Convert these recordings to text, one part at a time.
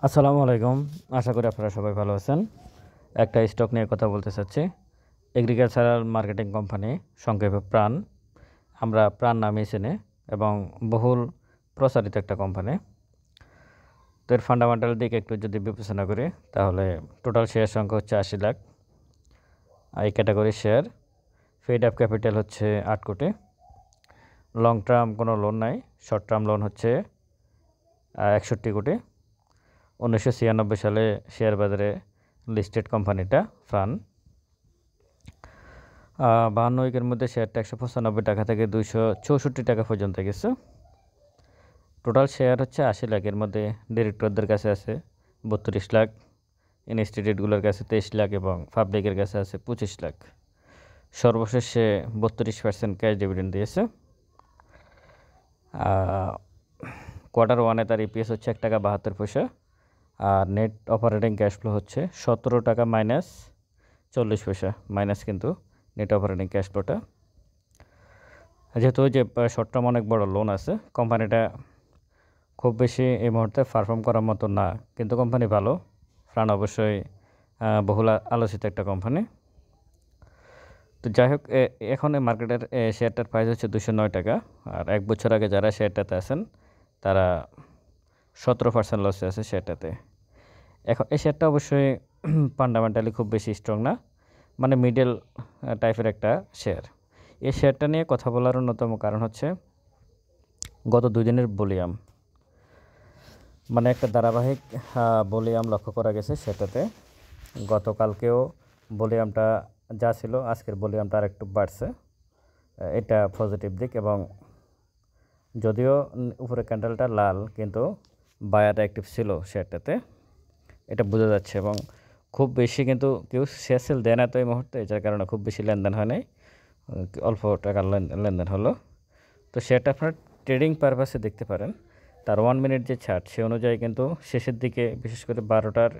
আসসালামু আলাইকুম। আশা করি আপনারা সবাই ভালো আছেন। একটা স্টক নিয়ে কথা বলতে চাচ্ছি। এগ্রিকালচারাল মার্কেটিং কোম্পানি, সংক্ষেপে প্রাণ। আমরা প্রাণ নামেই চিনি এবং বহুল প্রচারিত একটা কোম্পানি। তো এর ফান্ডামেন্টাল দিক একটু যদি বিবেচনা করি, তাহলে টোটাল শেয়ার সংখ্যা হচ্ছে ৮০ লাখ। এই category share. Paid up capital হচ্ছে ৮ কোটি। লং টার্ম কোনো লোন নাই। শর্ট টার্ম লোন হচ্ছে ৬১ কোটি। ১৯৯৬ সালে শেয়ার বাজারে লিস্টেড কোম্পানিটা প্রাণ। ৫২ উইকের মধ্যে শেয়ারটা ১৯৫ টাকা থেকে ২৬৪ টাকা পর্যন্ত গেছে। টোটাল শেয়ার হচ্ছে ৮০ লাখের মধ্যে ডিরেক্টরদের কাছে আছে ৩২ লাখ, ইনস্টিটিউটগুলোর কাছে ২৩ লাখ এবং পাবলিকের কাছে আছে ২৫ লাখ। সর্বশেষ সে ৩২% ক্যাশ ডিভিডেন্ড দিয়েছে। কোয়ার্টার ওয়ানে তার ইপিএস হচ্ছে ১ টাকা ৭২ পয়সা। আর নেট অপারেটিং ক্যাশ ফ্লো হচ্ছে ১৭ টাকা মাইনাস ৪০ পয়সা। মাইনাস কিন্তু নেট অপারেটিং ক্যাশ ফ্লোটা। যেহেতু যে শর্ট টার্ম অনেক বড় লোন আছে, কোম্পানিটা খুব বেশি এই মুহূর্তে পারফর্ম করার মতো না, কিন্তু কোম্পানি ভালো। প্রাণ অবশ্যই বহুল আলোচিত একটা কোম্পানি। তো যাই হোক, এখন এই মার্কেটের শেয়ারটার প্রাইস হচ্ছে ২০৯ টাকা। আর ১ বছর আগে যারা শেয়ারটাতে আছেন তারা ১৭% লসে আছে শেয়ারটাতে। এখন এই শেয়ারটা অবশ্যই ফান্ডামেন্টালি খুব বেশি স্ট্রং না, মানে মিডল টাইপের একটা শেয়ার। এই শেয়ারটা নিয়ে কথা বলার অন্যতম কারণ হচ্ছে গত ২ দিনের ভলিউম, মানে একটা ধারাবাহিক ভলিউম লক্ষ্য করা গেছে সেটাতে। গতকালকেও ভলিউমটা যা ছিল, আজকের ভলিউমটা আর একটু বাড়ছে। এটা পজিটিভ দিক। এবং যদিও উপরে ক্যান্ডেলটা লাল, কিন্তু বায়ার অ্যাক্টিভ ছিল শেয়ারটাতে, এটা বোঝা যাচ্ছে। এবং খুব বেশি কিন্তু কেউ শেয়ার সেল দেয় না তো এই মুহূর্তে, যার কারণে খুব বেশি লেনদেন হয় নাই, অল্প টাকার লেনদেন হলো। তো শেয়ারটা আপনার ট্রেডিং পারপাসে দেখতে পারেন। তার 1 মিনিট যে চার্ট, সে অনুযায়ী কিন্তু শেষের দিকে, বিশেষ করে 12টার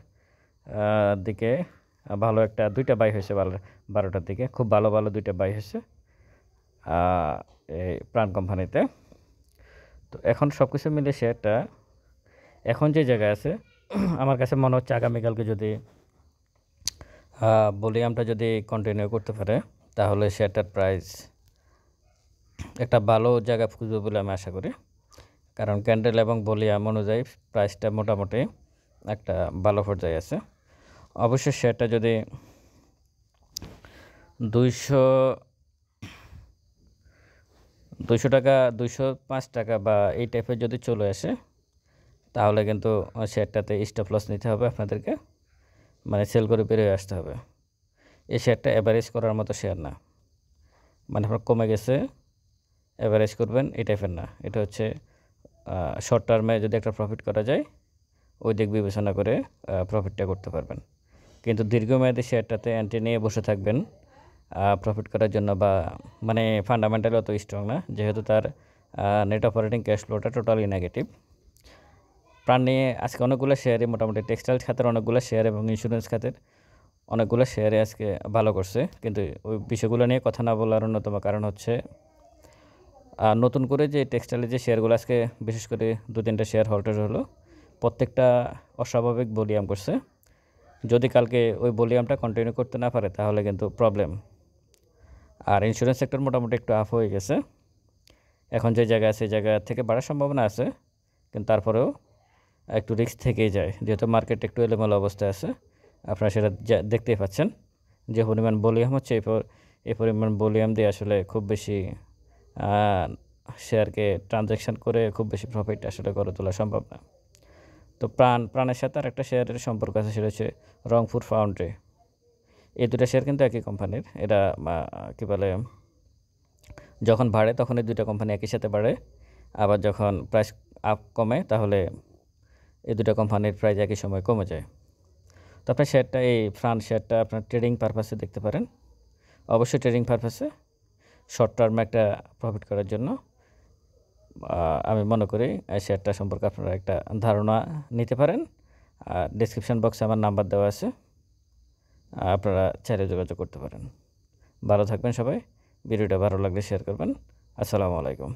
দিকে ভালো একটা 2টা বাই হয়েছে। 12টার দিকে খুব ভালো 2টা বাই হয়েছে এই প্রাণ কোম্পানিতে। তো এখন সব কিছু মিলে শেয়ারটা এখন যে জায়গায় আছে, আমার কাছে মনে হচ্ছে আগামীকালকে যদি ভলিউমটা যদি কন্টিনিউ করতে পারে, তাহলে শেয়ারটার প্রাইস একটা ভালো জায়গা খুঁজবে বলে আমি আশা করি। কারণ ক্যান্ডেল এবং ভলিউম অনুযায়ী প্রাইসটা মোটামুটি একটা ভালো পর্যায়ে আছে। অবশ্যই শেয়ারটা যদি 200 টাকা, 205 টাকা বা এই টাইপের যদি চলে আসে, তাহলে কিন্তু শেয়ারটাতে স্টপ লস নিতে হবে আপনাদেরকে, মানে সেল করে বেরিয়ে আসতে হবে। এই শেয়ারটা অ্যাভারেজ করার মতো শেয়ার না, মানে আপনার কমে গেছে অ্যাভারেজ করবেন এই টাইপের না। এটা হচ্ছে শর্ট টার্মে যদি একটা প্রফিট করা যায়, ওই দিক বিবেচনা করে প্রফিটটা করতে পারবেন। কিন্তু দীর্ঘমেয়াদী শেয়ারটাতে এন্ট্রি নিয়ে বসে থাকবেন প্রফিট করার জন্য, বা মানে ফান্ডামেন্টালি অত স্ট্রং না, যেহেতু তার নেট অপারেটিং ক্যাশ ফ্লোটা টোটালি নেগেটিভ। প্রাণ নিয়ে আজকে অনেকগুলো শেয়ারই, মোটামুটি টেক্সটাইল খাতের অনেকগুলো শেয়ার এবং ইন্স্যুরেন্স খাতের অনেকগুলো শেয়ারে আজকে ভালো করছে। কিন্তু ওই বিষয়গুলো নিয়ে কথা না বলার অন্যতম কারণ হচ্ছে নতুন করে যে টেক্সটাইলের যে শেয়ারগুলো আজকে বিশেষ করে 2-3টা শেয়ার হল্টেড হলো, প্রত্যেকটা অস্বাভাবিক ভলিউম করছে। যদি কালকে ওই ভলিউমটা কন্টিনিউ করতে না পারে, তাহলে কিন্তু প্রবলেম। আর ইন্স্যুরেন্স সেক্টর মোটামুটি একটু আপ হয়ে গেছে। এখন যে জায়গা আছে, সেই জায়গা থেকে বাড়ার সম্ভাবনা আছে, কিন্তু তারপরেও একটু রিস্ক থেকেই যায়, যেহেতু মার্কেট একটু এলোমেলো অবস্থায় আছে। আপনারা সেটা দেখতেই পাচ্ছেন, যে পরিমাণ ভলিউম হচ্ছে, এই পরিমাণ ভলিউম দিয়ে আসলে খুব বেশি শেয়ারকে ট্রানজ্যাকশান করে খুব বেশি প্রফিট আসলে করে তোলা সম্ভব না। তো প্রাণের সাথে আর একটা শেয়ারের সম্পর্ক আছে, সেটা হচ্ছে রংপুর ফাউন্ড্রি। এই দুটো শেয়ার কিন্তু একই কোম্পানির। এরা কী বলে, যখন বাড়ে তখন এই 2টা কোম্পানি একই সাথে বাড়ে, আবার যখন প্রাইস কমে, তাহলে এই 2টা কোম্পানির প্রাইস একই সময় কমে যায়। তো আপনার শেয়ারটা, এই প্রাণ শেয়ারটা আপনার ট্রেডিং পারপাসে দেখতে পারেন। অবশ্যই ট্রেডিং পারপাসে, শর্ট টার্মে একটা প্রফিট করার জন্য আমি মনে করি শেয়ারটা সম্পর্কে আপনারা একটা ধারণা নিতে পারেন। আর ডেসক্রিপশন বক্সে আমার নাম্বার দেওয়া আছে, আপনারা চাইলে যোগাযোগ করতে পারেন। ভালো থাকবেন সবাই। ভিডিওটা ভালো লাগলে শেয়ার করবেন। আসসালামু আলাইকুম।